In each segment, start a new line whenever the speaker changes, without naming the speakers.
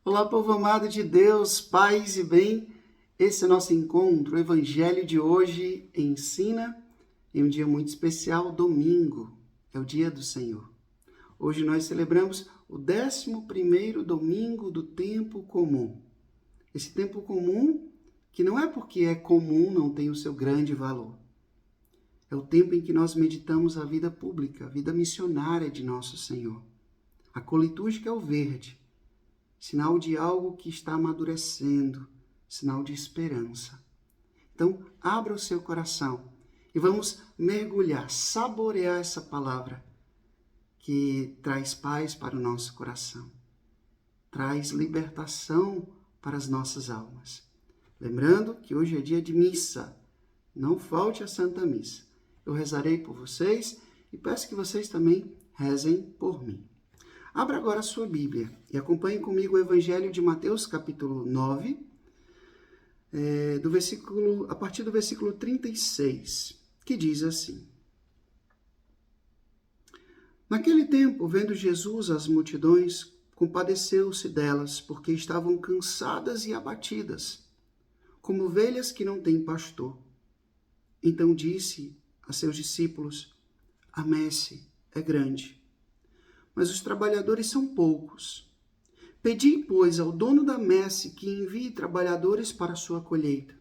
Olá, povo amado de Deus, paz e bem. Esse é nosso encontro. O Evangelho de hoje ensina em um dia muito especial, domingo. É o dia do Senhor. Hoje nós celebramos o 11º domingo do tempo comum. Esse tempo comum que não é porque é comum, não tem o seu grande valor. É o tempo em que nós meditamos a vida pública, a vida missionária de nosso Senhor. A cor litúrgica é o verde, sinal de algo que está amadurecendo, sinal de esperança. Então, abra o seu coração e vamos mergulhar, saborear essa palavra que traz paz para o nosso coração, traz libertação para as nossas almas. Lembrando que hoje é dia de missa, não falte a Santa Missa. Eu rezarei por vocês e peço que vocês também rezem por mim. Abra agora a sua Bíblia e acompanhe comigo o Evangelho de Mateus, capítulo 9, a partir do versículo 36, que diz assim: Naquele tempo, vendo Jesus as multidões, compadeceu-se delas, porque estavam cansadas e abatidas, como ovelhas que não têm pastor. Então disse a seus discípulos: A messe é grande, mas os trabalhadores são poucos. Pedi, pois, ao dono da messe que envie trabalhadores para a sua colheita.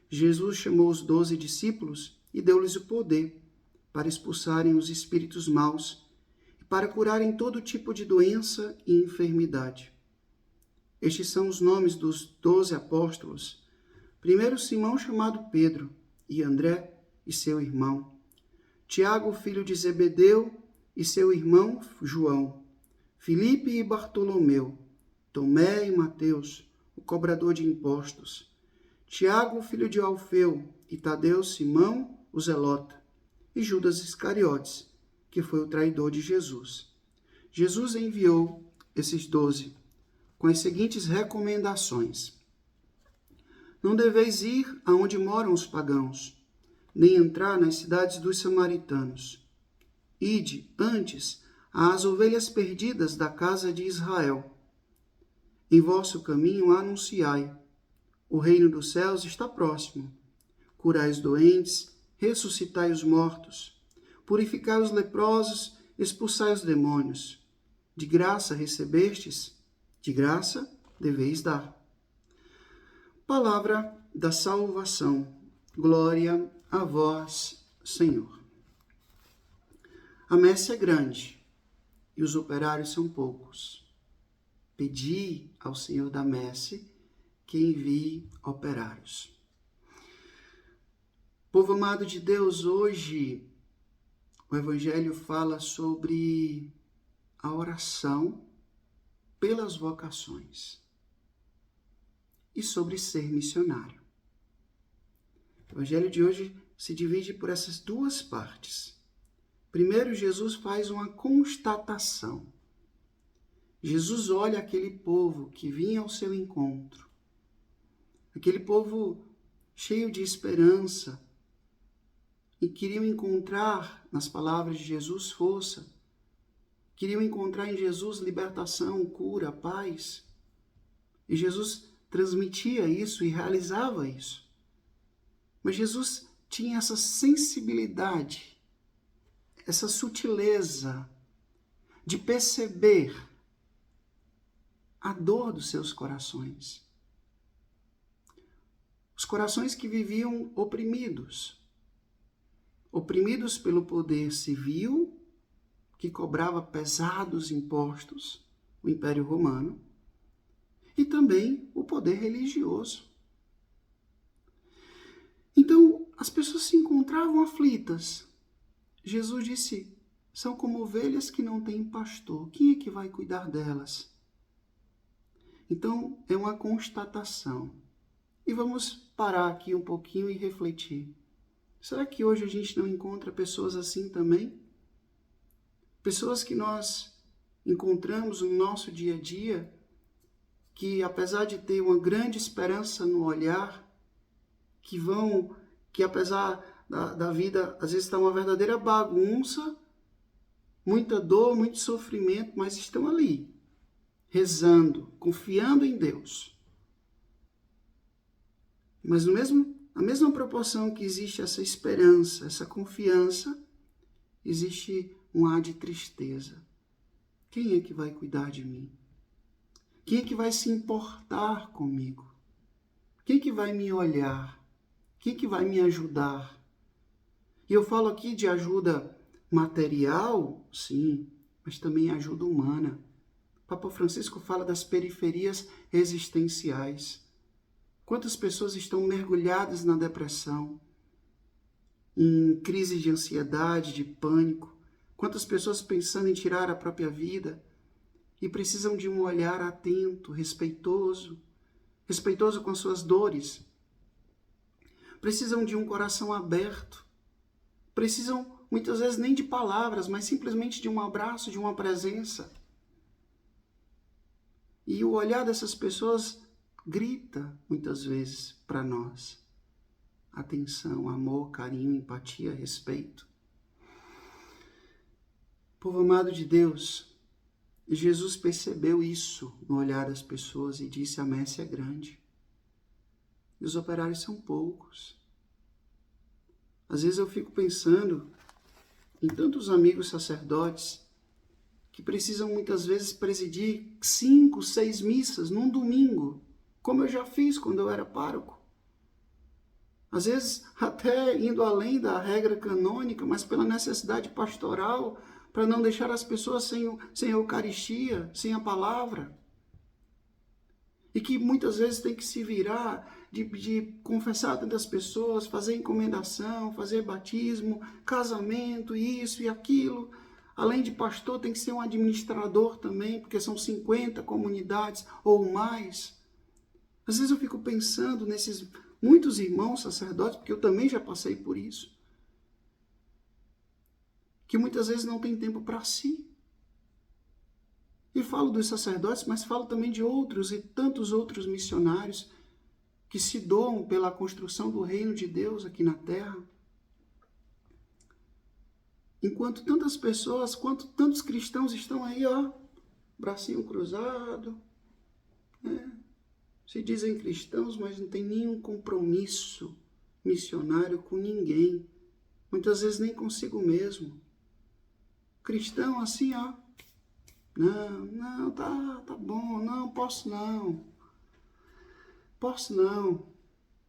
Jesus chamou os 12 discípulos e deu-lhes o poder para expulsarem os espíritos maus e para curarem todo tipo de doença e enfermidade. Estes são os nomes dos 12 apóstolos. Primeiro, Simão, chamado Pedro, e André e seu irmão. Tiago, filho de Zebedeu, e seu irmão João, Filipe e Bartolomeu, Tomé e Mateus, o cobrador de impostos, Tiago, filho de Alfeu, e Tadeu, Simão, o zelota, e Judas Iscariotes, que foi o traidor de Jesus. Jesus enviou esses 12 com as seguintes recomendações: Não deveis ir aonde moram os pagãos, nem entrar nas cidades dos samaritanos. Ide, antes, às ovelhas perdidas da casa de Israel. Em vosso caminho anunciai: o reino dos céus está próximo. Curai os doentes, ressuscitai os mortos, purificai os leprosos, expulsai os demônios. De graça recebestes, de graça deveis dar. Palavra da salvação. Glória a vós, Senhor. A messe é grande e os operários são poucos. Pedi ao Senhor da messe que envie operários. Povo amado de Deus, hoje o Evangelho fala sobre a oração pelas vocações e sobre ser missionário. O Evangelho de hoje se divide por essas duas partes. Primeiro, Jesus faz uma constatação. Jesus olha aquele povo que vinha ao seu encontro, aquele povo cheio de esperança, e queriam encontrar nas palavras de Jesus força, queriam encontrar em Jesus libertação, cura, paz. E Jesus transmitia isso e realizava isso. Mas Jesus tinha essa sensibilidade, essa sutileza de perceber a dor dos seus corações. Os corações que viviam oprimidos pelo poder civil, que cobrava pesados impostos, o Império Romano, e também o poder religioso. Então, as pessoas se encontravam aflitas. Jesus disse: são como ovelhas que não têm pastor. Quem é que vai cuidar delas? Então, é uma constatação. E vamos parar aqui um pouquinho e refletir. Será que hoje a gente não encontra pessoas assim também? Pessoas que nós encontramos no nosso dia a dia, que apesar de ter uma grande esperança no olhar, que apesar da vida, às vezes está uma verdadeira bagunça, muita dor, muito sofrimento, mas estão ali, rezando, confiando em Deus. Mas na mesma proporção que existe essa esperança, essa confiança, existe um ar de tristeza. Quem é que vai cuidar de mim? Quem é que vai se importar comigo? Quem é que vai me olhar? Quem é que vai me ajudar? E eu falo aqui de ajuda material, sim, mas também ajuda humana. Papa Francisco fala das periferias existenciais. Quantas pessoas estão mergulhadas na depressão, em crise de ansiedade, de pânico? Quantas pessoas pensando em tirar a própria vida e precisam de um olhar atento, respeitoso com suas dores. Precisam de um coração aberto. Precisam, muitas vezes, nem de palavras, mas simplesmente de um abraço, de uma presença. E o olhar dessas pessoas grita, muitas vezes, para nós. Atenção, amor, carinho, empatia, respeito. Povo amado de Deus, Jesus percebeu isso no olhar das pessoas e disse: a messe é grande. E os operários são poucos. Às vezes eu fico pensando em tantos amigos sacerdotes que precisam muitas vezes presidir 5, 6 missas num domingo, como eu já fiz quando eu era pároco. Às vezes até indo além da regra canônica, mas pela necessidade pastoral, para não deixar as pessoas sem a Eucaristia, sem a palavra. E que muitas vezes tem que se virar de confessar tantas pessoas, fazer encomendação, fazer batismo, casamento, isso e aquilo. Além de pastor, tem que ser um administrador também, porque são 50 comunidades ou mais. Às vezes eu fico pensando nesses muitos irmãos sacerdotes, porque eu também já passei por isso, que muitas vezes não tem tempo para si. E falo dos sacerdotes, mas falo também de outros e tantos outros missionários que se doam pela construção do reino de Deus aqui na terra. Enquanto tantas pessoas, tantos cristãos estão aí, bracinho cruzado, né? Se dizem cristãos, mas não tem nenhum compromisso missionário com ninguém. Muitas vezes nem consigo mesmo. Cristão assim, não, tá bom, não, posso não.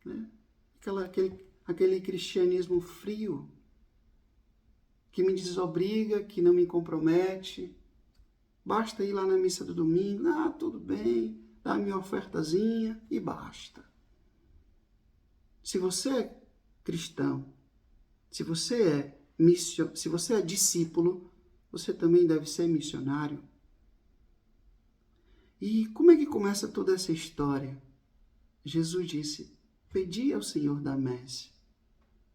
Né? Aquele cristianismo frio, que me desobriga, que não me compromete. Basta ir lá na missa do domingo, tudo bem, dá a minha ofertazinha e basta. Se você é cristão, se você é discípulo, você também deve ser missionário. E como é que começa toda essa história? Jesus disse: pedi ao Senhor da messe.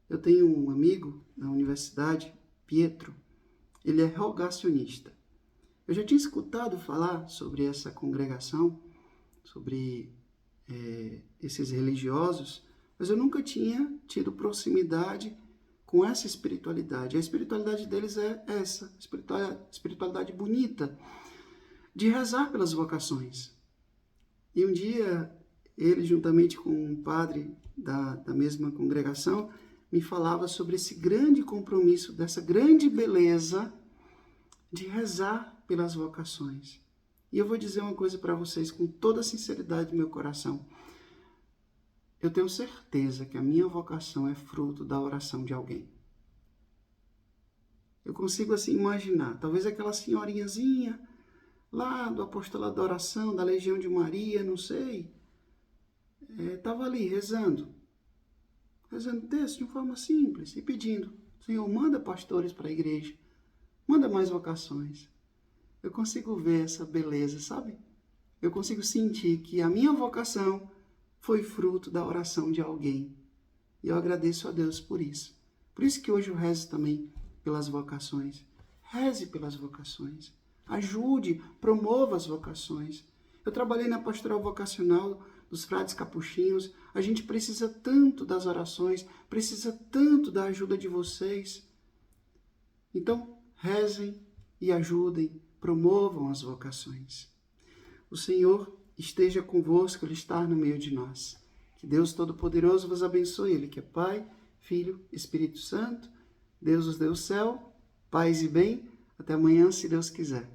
Eu tenho um amigo na universidade, Pietro, ele é rogacionista. Eu já tinha escutado falar sobre essa congregação, sobre esses religiosos, mas eu nunca tinha tido proximidade com essa espiritualidade. A espiritualidade deles é essa, espiritualidade bonita, de rezar pelas vocações. E um dia, ele, juntamente com um padre da mesma congregação, me falava sobre esse grande compromisso, dessa grande beleza de rezar pelas vocações. E eu vou dizer uma coisa para vocês com toda a sinceridade do meu coração. Eu tenho certeza que a minha vocação é fruto da oração de alguém. Eu consigo assim imaginar, talvez aquela senhorinhazinha lá do apostolado da oração, da Legião de Maria, não sei, estava ali rezando texto de forma simples e pedindo: Senhor, manda pastores para a igreja, manda mais vocações. Eu consigo ver essa beleza, sabe? Eu consigo sentir que a minha vocação foi fruto da oração de alguém. E eu agradeço a Deus por isso. Por isso que hoje eu rezo também pelas vocações. Reze pelas vocações. Ajude, promova as vocações. Eu trabalhei na pastoral vocacional dos frades capuchinhos. A gente precisa tanto das orações, precisa tanto da ajuda de vocês. Então, rezem e ajudem, promovam as vocações. O Senhor esteja convosco, Ele está no meio de nós. Que Deus Todo-Poderoso vos abençoe, Ele que é Pai, Filho, Espírito Santo. Deus os dê o céu, paz e bem. Até amanhã, se Deus quiser.